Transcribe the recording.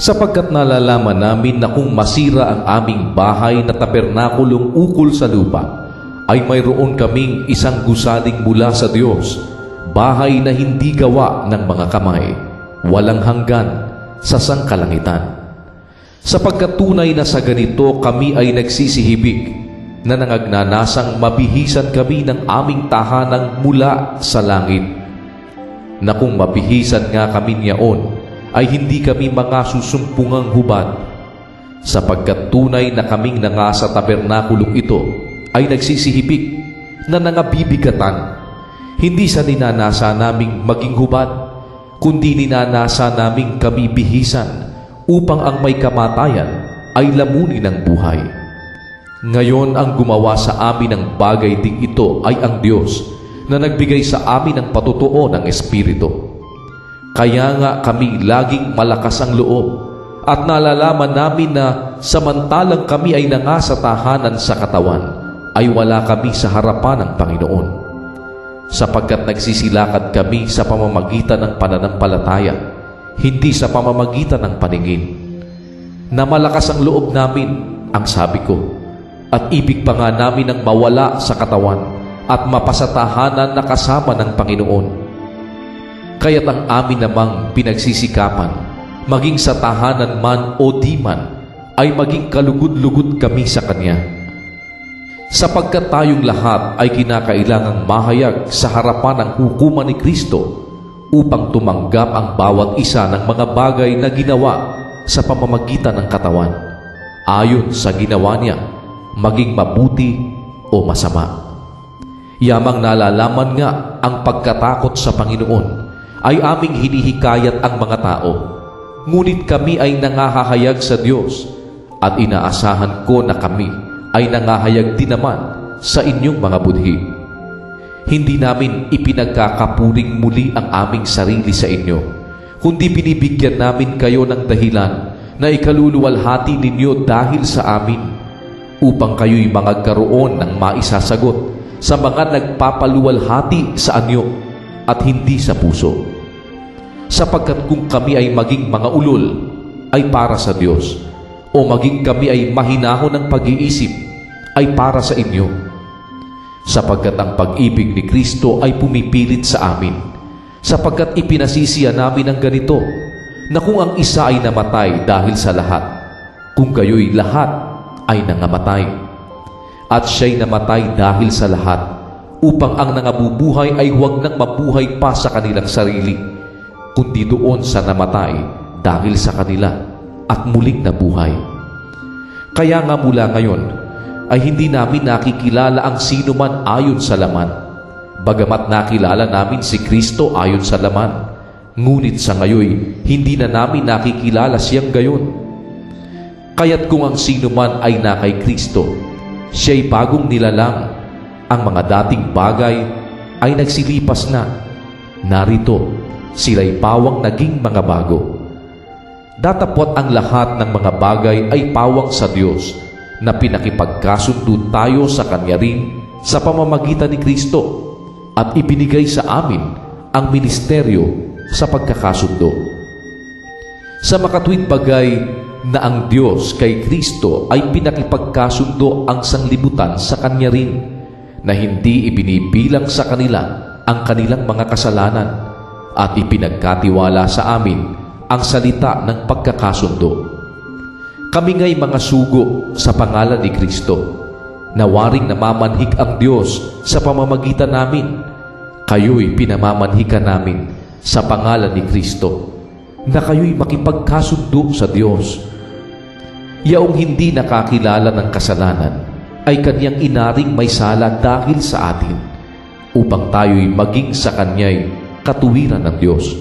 sapagkat nalalaman namin na kung masira ang aming bahay na tabernakulong ukol sa lupa, ay mayroon kaming isang gusaling mula sa Diyos, bahay na hindi gawa ng mga kamay, walang hanggan sa sangkalangitan. Sapagkat tunay na sa ganito kami ay nagsisihibig, na nangagnanasang mabihisan kami ng aming tahanang mula sa langit, na kung mabihisan nga kami niyaon, ay hindi kami mga susumpungang hubad, sapagkat tunay na kaming nanga sa tabernakulong ito ay nagsisihibig na nangabibigatan, hindi sa ninanasa naming maging hubad, kundi ninanasa naming kami bihisan, upang ang may kamatayan ay lamunin ng buhay. Ngayon ang gumawa sa amin ng bagay ding ito ay ang Diyos, na nagbigay sa amin ng patutuo ng Espiritu. Kaya nga kami laging malakas ang loob, at nalalaman namin na samantalang kami ay nanga sa tahanan sa katawan, ay wala kami sa harapan ng Panginoon, sapagkat nagsisilakad kami sa pamamagitan ng pananampalataya, hindi sa pamamagitan ng paningin. Na malakas ang loob namin, ang sabi ko, at ibig pa nga namin ang mawala sa katawan at mapasatahanan na kasama ng Panginoon. Kaya't ang amin namang pinagsisikapan, maging sa tahanan man o di man, ay maging kalugod-lugod kami sa Kanya. Sapagkat tayong lahat ay kinakailangang mahayag sa harapan ng hukuman ni Kristo, upang tumanggap ang bawat isa ng mga bagay na ginawa sa pamamagitan ng katawan, ayon sa ginawa niya, maging mabuti o masama. Yamang nalalaman nga ang pagkatakot sa Panginoon, ay aming hinihikayat ang mga tao, ngunit kami ay nangahahayag sa Diyos, at inaasahan ko na kami ay nangahayag din naman sa inyong mga budhi. Hindi namin ipinagkakapuring muli ang aming sarili sa inyo, kundi binibigyan namin kayo ng dahilan na ikaluluwalhati ninyo dahil sa amin, upang kayo'y magkaroon ng maisasagot sa mga nagpapaluwalhati sa anyo at hindi sa puso. Sapagkat kung kami ay maging mga ulol, ay para sa Diyos, o maging kami ay mahinahon ng pag-iisip, ay para sa inyo. Sapagkat ang pag-ibig ni Kristo ay pumipilit sa amin, sapagkat ipinasisiya namin ang ganito, na kung ang isa ay namatay dahil sa lahat, kung kayo'y lahat ay nangamatay, at siya'y namatay dahil sa lahat, upang ang nangabubuhay ay huwag nang mabuhay pa sa kanilang sarili, kundi doon sa namatay dahil sa kanila at muling nabuhay. Kaya nga mula ngayon ay hindi namin nakikilala ang sino man ayon sa laman, bagamat nakilala namin si Kristo ayon sa laman, ngunit sa ngayoy hindi na namin nakikilala siyang gayon. Kaya't kung ang sino man ay na kay Kristo, siya'y bagong nilalang, ang mga dating bagay ay nagsilipas na, narito sila'y pawang naging mga bago. Datapwat ang lahat ng mga bagay ay pawang sa Diyos, na pinakipagkasundo tayo sa Kanya rin sa pamamagitan ni Kristo, at ibinigay sa amin ang ministeryo sa pagkakasundo. Sa makatuwid bagay na ang Diyos kay Kristo ay pinakipagkasundo ang sanglibutan sa Kanya rin, na hindi ibinibilang sa kanila ang kanilang mga kasalanan, at ipinagkatiwala sa amin ang salita ng pagkakasundo. Kami nga'y mga sugo sa pangalan ni Kristo, na waring namamanhik ang Diyos sa pamamagitan namin. Kayo'y pinamamanhikan namin sa pangalan ni Kristo, na kayo'y makipagkasundo sa Diyos. Yaong hindi nakakilala ng kasalanan ay Kanyang inaring may sala dahil sa atin, upang tayo'y maging sa Kanya'y katuwiran ng Diyos.